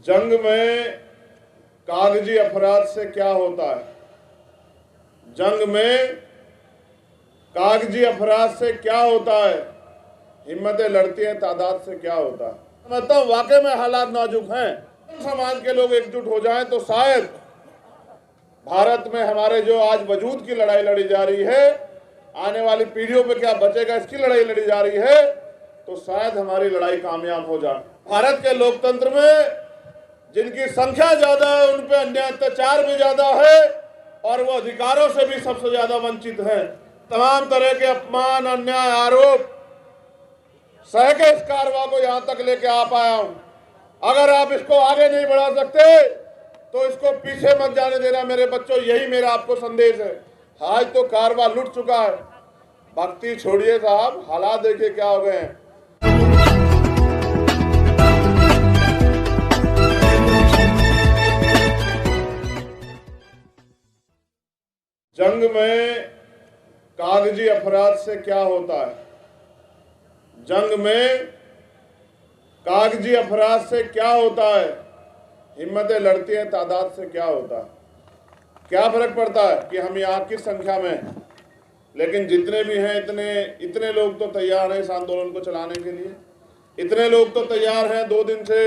जंग में कागजी अपराध से क्या होता है? जंग में कागजी अपराध से क्या होता है? हिम्मतें लड़ती हैं, तादाद से क्या होता है? समझता हूँ वाकई में हालात नाजुक हैं। समाज के लोग एकजुट हो जाएं तो शायद भारत में हमारे जो आज वजूद की लड़ाई लड़ी जा रही है, आने वाली पीढ़ियों पे क्या बचेगा इसकी लड़ाई लड़ी जा रही है, तो शायद हमारी लड़ाई कामयाब हो जाए। भारत के लोकतंत्र में जिनकी संख्या ज्यादा है उन पे अन्याय अत्याचार भी ज्यादा है और वो अधिकारों से भी सबसे ज्यादा वंचित हैं। तमाम तरह के अपमान, अन्याय, आरोप सह के इस कारवां को यहां तक लेके आ पाया हूं। अगर आप इसको आगे नहीं बढ़ा सकते तो इसको पीछे मत जाने देना मेरे बच्चों, यही मेरा आपको संदेश है। आज तो कारवां लुट चुका है, भक्ति छोड़िए साहब, हालात देखिए क्या हो गए हैं। जंग में कागजी अपराध से क्या होता है? जंग में कागजी अपराध से क्या होता है? हिम्मतें लड़ती हैं, तादाद से क्या होता है? क्या फर्क पड़ता है कि हम यहाँ किस संख्या में हैं, लेकिन जितने भी हैं इतने लोग तो तैयार हैं इस आंदोलन को चलाने के लिए। इतने लोग तो तैयार हैं 2 दिन से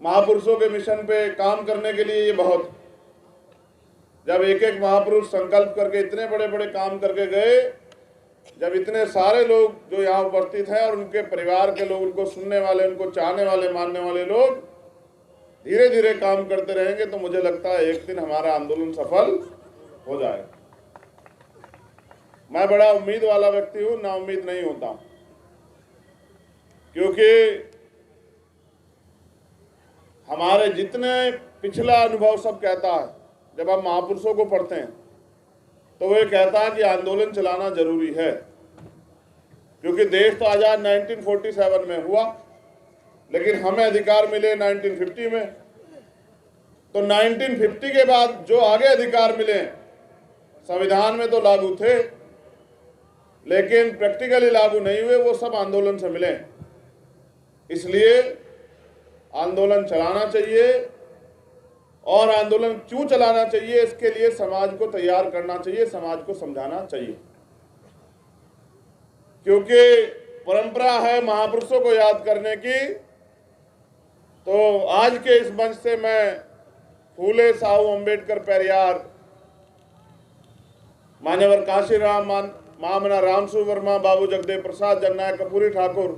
महापुरुषों के मिशन पे काम करने के लिए। ये बहुत, जब एक एक महापुरुष संकल्प करके इतने बड़े बड़े काम करके गए, जब इतने सारे लोग जो यहाँ उपस्थित हैं और उनके परिवार के लोग, उनको सुनने वाले, उनको चाहने वाले, मानने वाले लोग धीरे धीरे काम करते रहेंगे, तो मुझे लगता है एक दिन हमारा आंदोलन सफल हो जाएगा। मैं बड़ा उम्मीद वाला व्यक्ति हूं, ना उम्मीद नहीं होता, क्योंकि हमारे जितने पिछला अनुभव सब कहता है, जब आप महापुरुषों को पढ़ते हैं तो वो कहता है कि आंदोलन चलाना जरूरी है, क्योंकि देश तो आजाद 1947 में हुआ, लेकिन हमें अधिकार मिले 1950 में। तो 1950 के बाद जो आगे अधिकार मिले संविधान में तो लागू थे, लेकिन प्रैक्टिकली लागू नहीं हुए, वो सब आंदोलन से मिले। इसलिए आंदोलन चलाना चाहिए, और आंदोलन क्यों चलाना चाहिए, इसके लिए समाज को तैयार करना चाहिए, समाज को समझाना चाहिए। क्योंकि परंपरा है महापुरुषों को याद करने की। तो आज के इस मंच से मैं फूले, साहू अम्बेडकर, पेरियार, मान्यवर काशीराम, महामना रामसु वर्मा, बाबू जगदेव प्रसाद, जननायक कपूरी ठाकुर,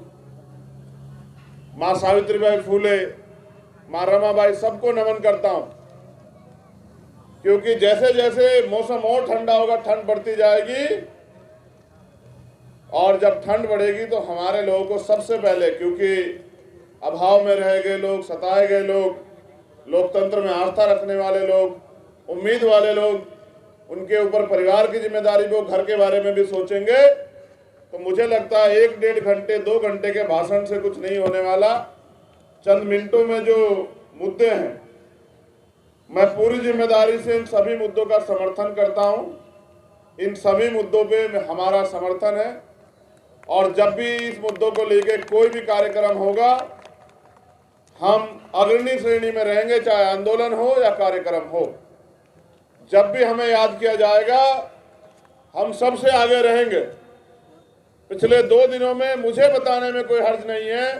माँ सावित्रीबाई फूले, माँ रमाबाई, सबको नमन करता हूं। क्योंकि जैसे जैसे मौसम और ठंडा होगा, ठंड बढ़ती जाएगी, और जब ठंड बढ़ेगी तो हमारे लोगों को सबसे पहले, क्योंकि अभाव में रह गए लोग, सताए गए लोग, लोकतंत्र में आस्था रखने वाले लोग, उम्मीद वाले लोग, उनके ऊपर परिवार की जिम्मेदारी, वो घर के बारे में भी सोचेंगे। तो मुझे लगता है 1-1.5 घंटे, 2 घंटे के भाषण से कुछ नहीं होने वाला। चंद मिनटों में जो मुद्दे हैं, मैं पूरी जिम्मेदारी से इन सभी मुद्दों का समर्थन करता हूं। इन सभी मुद्दों पे हमारा समर्थन है, और जब भी इस मुद्दों को लेकर कोई भी कार्यक्रम होगा, हम अग्रणी श्रेणी में रहेंगे, चाहे आंदोलन हो या कार्यक्रम हो। जब भी हमें याद किया जाएगा, हम सबसे आगे रहेंगे। पिछले 2 दिनों में मुझे बताने में कोई हर्ज नहीं है,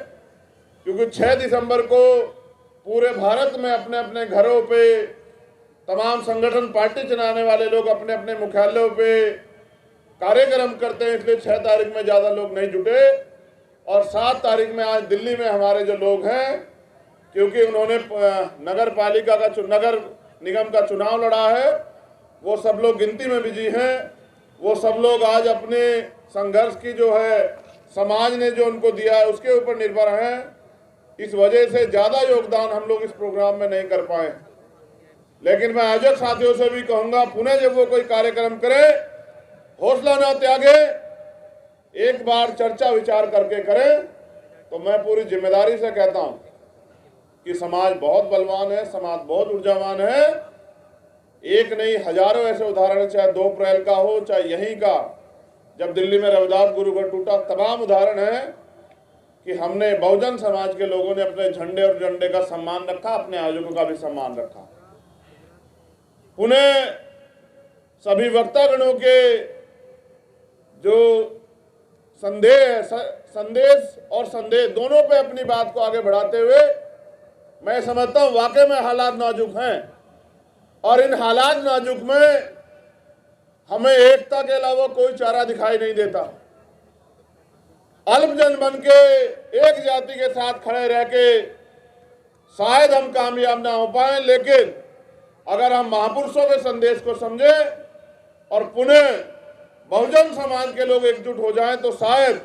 क्योंकि 6 दिसंबर को पूरे भारत में अपने अपने घरों पे तमाम संगठन, पार्टी चलाने वाले लोग अपने अपने मुख्यालयों पे कार्यक्रम करते हैं, इसलिए 6 तारीख में ज़्यादा लोग नहीं जुटे। और 7 तारीख में आज दिल्ली में हमारे जो लोग हैं, क्योंकि उन्होंने नगर पालिका का, नगर निगम का चुनाव लड़ा है, वो सब लोग गिनती में बिजी हैं। वो सब लोग आज अपने संघर्ष की जो है समाज ने जो उनको दिया है उसके ऊपर निर्भर हैं। इस वजह से ज़्यादा योगदान हम लोग इस प्रोग्राम में नहीं कर पाए। लेकिन मैं आयोजक साथियों से भी कहूँगा, पुनः जब वो कोई कार्यक्रम करे, हौसला ना त्यागे, एक बार चर्चा विचार करके करें। तो मैं पूरी जिम्मेदारी से कहता हूँ कि समाज बहुत बलवान है, समाज बहुत ऊर्जावान है। एक नहीं, हजारों ऐसे उदाहरण, चाहे 2 अप्रैल का हो, चाहे यहीं का जब दिल्ली में रविदास गुरुकुल टूटा, तमाम उदाहरण हैं कि हमने बहुजन समाज के लोगों ने अपने झंडे और झंडे का सम्मान रखा, अपने आयोजकों का भी सम्मान रखा। पुनः सभी वक्तागणों के जो संदेश और संदेश दोनों पे अपनी बात को आगे बढ़ाते हुए मैं समझता हूँ वाकई में हालात नाजुक हैं और इन हालात नाजुक में हमें एकता के अलावा कोई चारा दिखाई नहीं देता। अल्पजन बन के एक जाति के साथ खड़े रह के शायद हम कामयाब ना हो पाए, लेकिन अगर हम महापुरुषों के संदेश को समझें और पुनः बहुजन समाज के लोग एकजुट हो जाएं तो शायद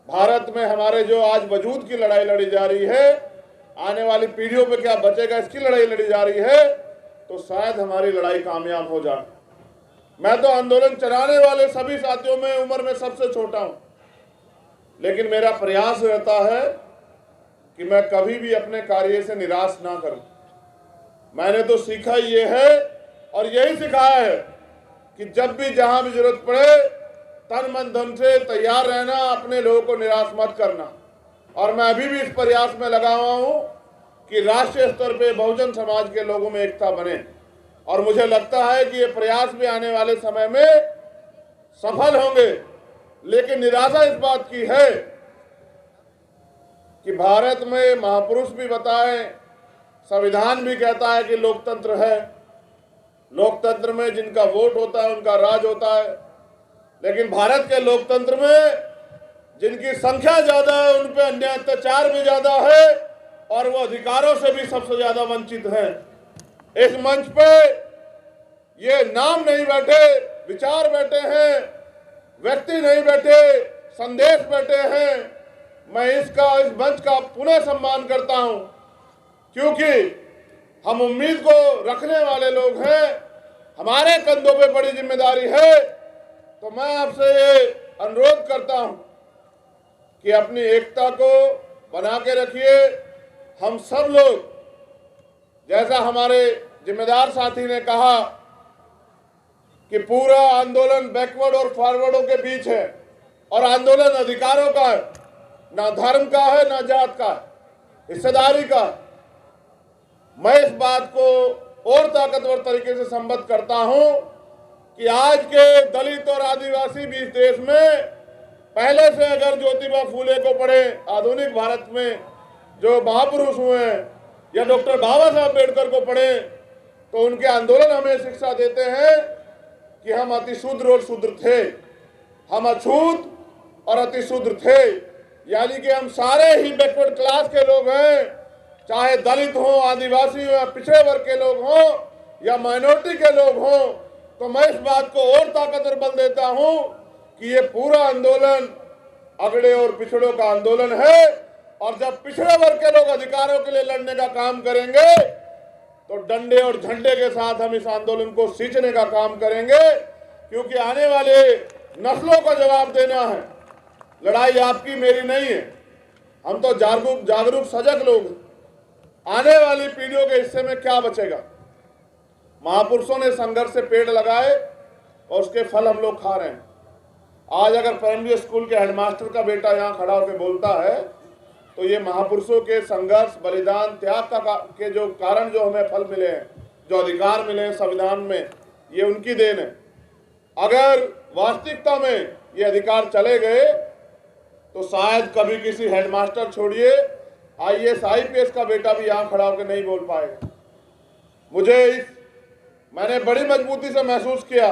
भारत में हमारे जो आज वजूद की लड़ाई लड़ी जा रही है, आने वाली पीढ़ियों पे क्या बचेगा इसकी लड़ाई लड़ी जा रही है, तो शायद हमारी लड़ाई कामयाब हो जाए। मैं तो आंदोलन चलाने वाले सभी साथियों में उम्र में सबसे छोटा हूं, लेकिन मेरा प्रयास रहता है कि मैं कभी भी अपने कार्य से निराश ना करूं। मैंने तो सीखा ये है और यही सिखाया है कि जब भी जहां भी जरूरत पड़े तन मन धन से तैयार रहना, अपने लोगों को निराश मत करना। और मैं अभी भी इस प्रयास में लगा हुआ हूं कि राष्ट्रीय स्तर पे बहुजन समाज के लोगों में एकता बने, और मुझे लगता है कि ये प्रयास भी आने वाले समय में सफल होंगे। लेकिन निराशा इस बात की है कि भारत में महापुरुष भी बताएं, संविधान भी कहता है कि लोकतंत्र है, लोकतंत्र में जिनका वोट होता है उनका राज होता है, लेकिन भारत के लोकतंत्र में जिनकी संख्या ज्यादा है उन पे अन्याय अत्याचार भी ज्यादा है और वो अधिकारों से भी सबसे ज्यादा वंचित हैं। इस मंच पे ये नाम नहीं बैठे, विचार बैठे हैं, व्यक्ति नहीं बैठे, संदेश बैठे हैं। मैं इस मंच का पुनः सम्मान करता हूं, क्योंकि हम उम्मीद को रखने वाले लोग हैं, हमारे कंधों पे बड़ी जिम्मेदारी है। तो मैं आपसे ये अनुरोध करता हूं कि अपनी एकता को बना के रखिए। हम सब लोग, जैसा हमारे जिम्मेदार साथी ने कहा कि पूरा आंदोलन बैकवर्ड और फॉरवर्डों के बीच है और आंदोलन अधिकारों का है, ना धर्म का है ना जात का, हिस्सेदारी का। मैं इस बात को और ताकतवर तरीके से संबद्ध करता हूं कि आज के दलित और आदिवासी भी इस देश में पहले से अगर ज्योतिबा फूले को पढ़े, आधुनिक भारत में जो महापुरुष हुए हैं, या डॉक्टर बाबा साहब अम्बेडकर को पढ़े, तो उनके आंदोलन हमें शिक्षा देते हैं कि हम अतिशूद्र और शूद्र थे, हम अछूत और अतिशूद्र थे, यानी कि हम सारे ही बैकवर्ड क्लास के लोग हैं, चाहे दलित हो, आदिवासी हो, या पिछड़े वर्ग के लोग हों या माइनॉरिटी के लोग हों। तो मैं इस बात को और ताकतवर बल देता हूं कि ये पूरा आंदोलन अगड़े और पिछड़ों का आंदोलन है, और जब पिछड़े वर्ग के लोग अधिकारों के लिए लड़ने का काम करेंगे तो डंडे और झंडे के साथ हम इस आंदोलन को सींचने का काम करेंगे, क्योंकि आने वाले नस्लों को जवाब देना है। लड़ाई आपकी मेरी नहीं है, हम तो जागरूक सजग लोग हैं। आने वाली पीढ़ियों के हिस्से में क्या बचेगा? महापुरुषों ने संघर्ष से पेड़ लगाए और उसके फल हम लोग खा रहे हैं। आज अगर प्राइमरी स्कूल के हेडमास्टर का बेटा यहाँ खड़ा होकर बोलता है तो ये महापुरुषों के संघर्ष, बलिदान, त्याग के जो कारण जो हमें फल मिले हैं, जो अधिकार मिले हैं संविधान में, ये उनकी देन है। अगर वास्तविकता में ये अधिकार चले गए तो शायद कभी किसी हेडमास्टर छोड़िए IAS IPS का बेटा भी यहाँ खड़ा होकर नहीं बोल पाएगा। मैंने बड़ी मजबूती से महसूस किया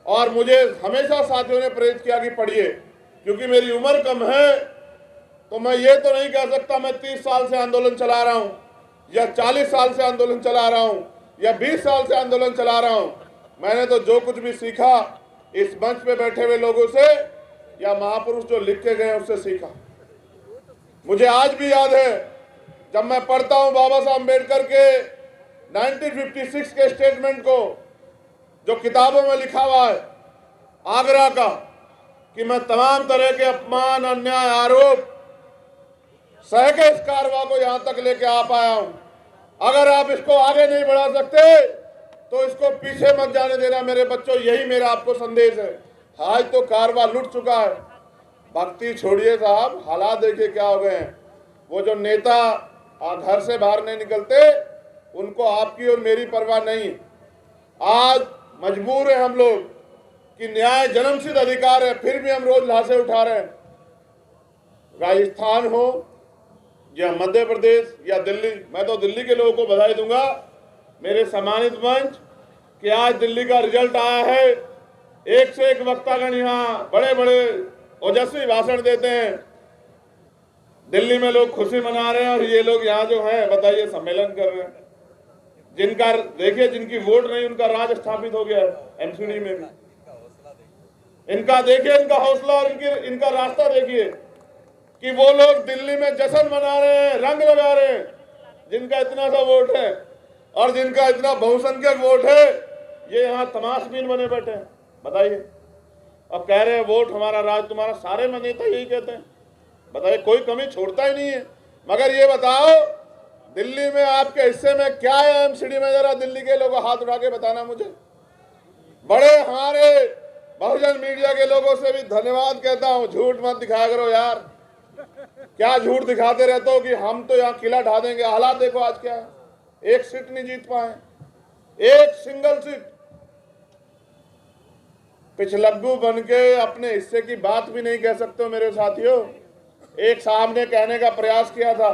और मुझे हमेशा साथियों ने प्रेरित किया कि पढ़िए, क्योंकि मेरी उम्र कम है तो मैं ये तो नहीं कह सकता मैं 30 साल से आंदोलन चला रहा हूँ या 40 साल से आंदोलन चला रहा हूँ या 20 साल से आंदोलन चला रहा हूँ। मैंने तो जो कुछ भी सीखा इस मंच पे बैठे हुए लोगों से या महापुरुष जो लिख के गए उससे सीखा। मुझे आज भी याद है जब मैं पढ़ता हूँ बाबा साहब अम्बेडकर के 1956 के स्टेटमेंट को, जो किताबों में लिखा हुआ है आगरा का, कि मैं तमाम तरह के अपमान, अन्याय, आरोप सह के इस कारवां को यहां तक लेके आ पाया हूं। अगर आप इसको आगे नहीं बढ़ा सकते तो इसको पीछे मत जाने देना मेरे बच्चों, यही मेरा आपको संदेश है। आज तो कारवां लुट चुका है, भक्ति छोड़िए साहब, हालात देखिए क्या हो गए हैं। वो जो नेता घर से बाहर नहीं निकलते, उनको आपकी और मेरी परवाह नहीं। आज मजबूर है हम लोग कि न्याय जन्मसिद्ध अधिकार है, फिर भी हम रोज लाशें उठा रहे हैं। राजस्थान हो या मध्य प्रदेश या दिल्ली, मैं तो दिल्ली के लोगों को बधाई दूंगा, मेरे सम्मानित मंच, कि आज दिल्ली का रिजल्ट आया है। एक से एक वक्तागण यहाँ बड़े बड़े ओजस्वी भाषण देते हैं। दिल्ली में लोग खुशी मना रहे हैं और ये लोग यहाँ जो है बताइए सम्मेलन कर रहे हैं। जिनका देखिए, जिनकी वोट नहीं, उनका राज स्थापित हो गया है एमसीडी में भी। इनका देखिए, इनका हौसला और इनका रास्ता देखिए कि वो लोग दिल्ली में जश्न मना रहे हैं, रंग लगा रहे हैं, जिनका इतना सा वोट है और जिनका इतना बहुसंख्यक वोट है, ये यहाँ तमाशबीन बने बैठे हैं। बताइए, अब कह रहे हैं वोट हमारा राज तुम्हारा। सारे नेता यही कहते हैं। बताइए, कोई कमी छोड़ता ही नहीं है। मगर ये बताओ, दिल्ली में आपके हिस्से में क्या है एमसीडी में? जरा दिल्ली के लोगों हाथ उठा के बताना मुझे। बड़े हमारे बहुजन मीडिया के लोगों से भी धन्यवाद कहता हूं। झूठ मत दिखाया करो यार, क्या झूठ दिखाते रहते हो कि हम तो यहाँ किला ढा देंगे। हालात देखो आज क्या है, एक सीट नहीं जीत पाए, एक सिंगल सीट। पिछलग्गू बन के अपने हिस्से की बात भी नहीं कह सकते हो मेरे साथियों। एक साहब ने कहने का प्रयास किया था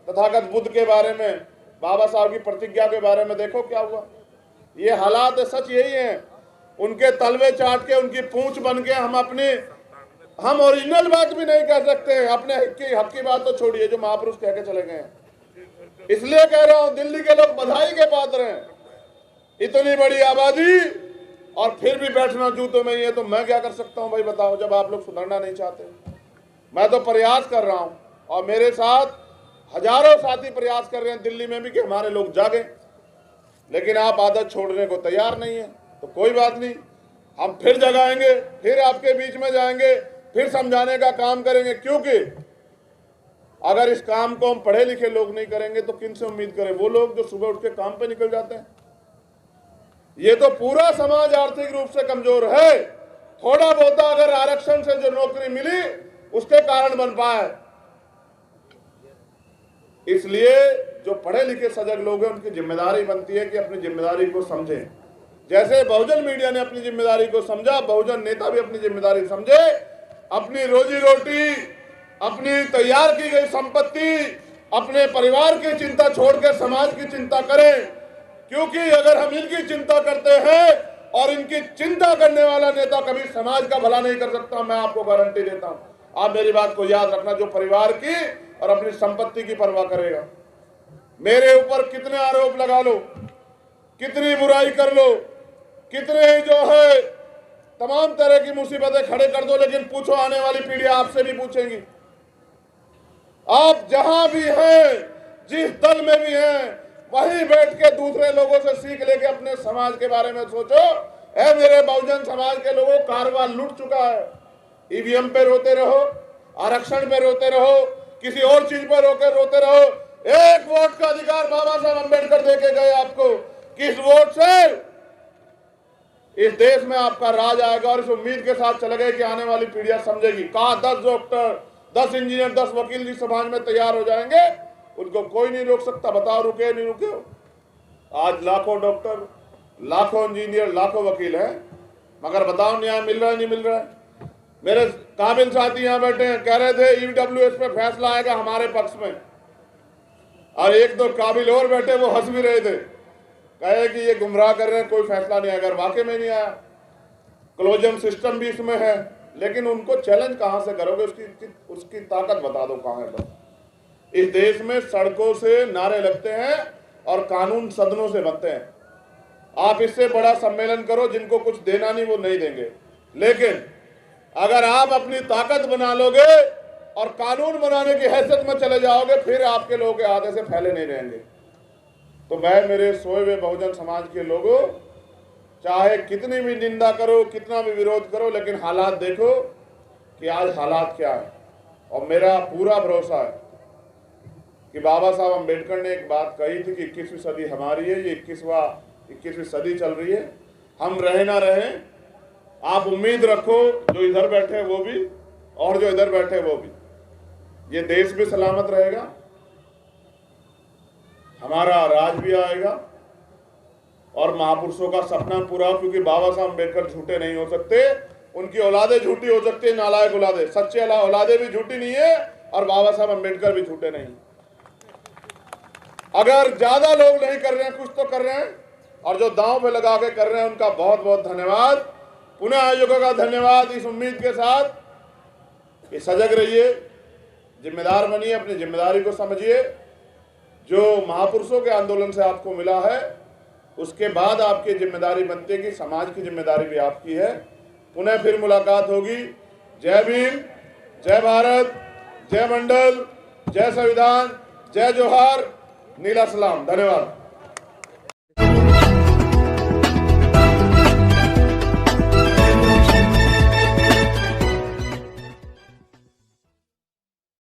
तथागत बुद्ध के बारे में, बाबा साहब की प्रतिज्ञा के बारे में, देखो क्या हुआ। ये हालात सच यही है। उनके तलवे चाट के, उनकी पूंछ बन के हम ओरिजिनल बात भी नहीं कह सकते हैं। अपने हक की बात तो छोड़िए, जो महापुरुष कह के चले गए हैं। इसलिए कह रहा हूं, दिल्ली के लोग बधाई के पात्र हैं। इतनी बड़ी आबादी और फिर भी बैठना जूतों में ही है, तो मैं क्या कर सकता हूं भाई बताओ, जब आप लोग सुधरना नहीं चाहते। मैं तो प्रयास कर रहा हूं और मेरे साथ हजारों साथी प्रयास कर रहे हैं दिल्ली में भी कि हमारे लोग जागे, लेकिन आप आदत छोड़ने को तैयार नहीं है। तो कोई बात नहीं, हम फिर जगाएंगे, फिर आपके बीच में जाएंगे, फिर समझाने का काम करेंगे। क्योंकि अगर इस काम को हम पढ़े लिखे लोग नहीं करेंगे तो किन से उम्मीद करें? वो लोग जो सुबह उठ के काम पे निकल जाते हैं। ये तो पूरा समाज आर्थिक रूप से कमजोर है। थोड़ा बहुत अगर आरक्षण से जो नौकरी मिली उसके कारण बन पाए। इसलिए जो पढ़े लिखे सजग लोग हैं, उनकी जिम्मेदारी बनती है कि अपनी जिम्मेदारी को समझें। जैसे बहुजन मीडिया ने अपनी जिम्मेदारी को समझा, बहुजन नेता भी अपनी जिम्मेदारी समझे। अपनी रोजी रोटी, अपनी तैयार की गई संपत्ति, अपने परिवार की चिंता छोड़ के समाज की चिंता करें। क्योंकि अगर हम इनकी चिंता करते हैं, और इनकी चिंता करने वाला नेता कभी समाज का भला नहीं कर सकता, मैं आपको गारंटी देता हूं। आप मेरी बात को याद रखना। जो परिवार की और अपनी संपत्ति की परवाह करेगा, मेरे ऊपर कितने आरोप लगा लो, कितनी बुराई कर लो, कितने जो है तमाम तरह की मुसीबतें खड़े कर दो, लेकिन पूछो, आने वाली पीढ़ी आपसे भी पूछेंगी। आप जहां भी हैं, जिस दल में भी हैं, वहीं बैठ के दूसरे लोगों से सीख लेके अपने समाज के बारे में सोचो। ऐ मेरे बहुजन समाज के लोगों, कारवां लुट चुका है। ईवीएम पे रोते रहो, आरक्षण पे रोते रहो, किसी और चीज पर रोते रहो। एक वोट का अधिकार बाबा साहब अम्बेडकर देके गए आपको। किस वोट से इस देश में आपका राज आएगा, और इस उम्मीद के साथ चले गए कि आने वाली पीढ़ियां समझेगी। कहा 10 डॉक्टर, 10 इंजीनियर, 10 वकील जिस समाज में तैयार हो जाएंगे, उनको कोई नहीं रोक सकता। बताओ रुके नहीं रुके? आज लाखों डॉक्टर, लाखों इंजीनियर, लाखों वकील हैं, मगर बताओ न्याय मिल रहा है नहीं मिल रहा है? मेरे काबिल साथी यहाँ बैठे हैं, कह रहे थे ईडब्ल्यूएस पे फैसला आएगा हमारे पक्ष में, और एक दो काबिल और बैठे, वो हंस भी रहे थे, कहे कि ये गुमराह कर रहे हैं, कोई फैसला नहीं आएगा। वाकई में नहीं आया। क्लोजम सिस्टम भी इसमें है, लेकिन उनको चैलेंज कहां से करोगे? उसकी ताकत बता दो कहां है। बस इस देश में सड़कों से नारे लगते हैं और कानून सदनों से बनते हैं। आप इससे बड़ा सम्मेलन करो, जिनको कुछ देना नहीं वो नहीं देंगे, लेकिन अगर आप अपनी ताकत बना लोगे और कानून बनाने की हैसियत में चले जाओगे, फिर आपके लोगों के हाथ से फैले नहीं रहेंगे। तो मैं मेरे सोए हुए बहुजन समाज के लोगों, चाहे कितनी भी निंदा करो, कितना भी विरोध करो, लेकिन हालात देखो कि आज हालात क्या है। और मेरा पूरा भरोसा है कि बाबा साहब अम्बेडकर ने एक बात कही थी कि 21वीं सदी हमारी है, ये 21वीं सदी चल रही है। हम रहे ना रहे, आप उम्मीद रखो, जो इधर बैठे हैं वो भी, और जो इधर बैठे वो भी, ये देश भी सलामत रहेगा, हमारा राज भी आएगा और महापुरुषों का सपना पूरा, क्योंकि बाबा साहब अम्बेडकर झूठे नहीं हो सकते, उनकी औलादे झूठी हो सकती है, नालायक औलादे, सच्चे औलादे भी झूठी नहीं है और बाबा साहब अम्बेडकर भी झूठे नहीं। अगर ज्यादा लोग नहीं कर रहे हैं, कुछ तो कर रहे हैं, और जो दांव पे लगा के कर रहे हैं उनका बहुत बहुत धन्यवाद। पुनः आयोजकों का धन्यवाद, इस उम्मीद के साथ कि सजग रहिए, जिम्मेदार बनिए, अपनी जिम्मेदारी को समझिए। जो महापुरुषों के आंदोलन से आपको मिला है उसके बाद आपकी जिम्मेदारी बनती है कि समाज की जिम्मेदारी भी आपकी है। पुनः फिर मुलाकात होगी। जय भीम, जय भारत, जय मंडल, जय संविधान, जय जोहार, नीला सलाम। धन्यवाद।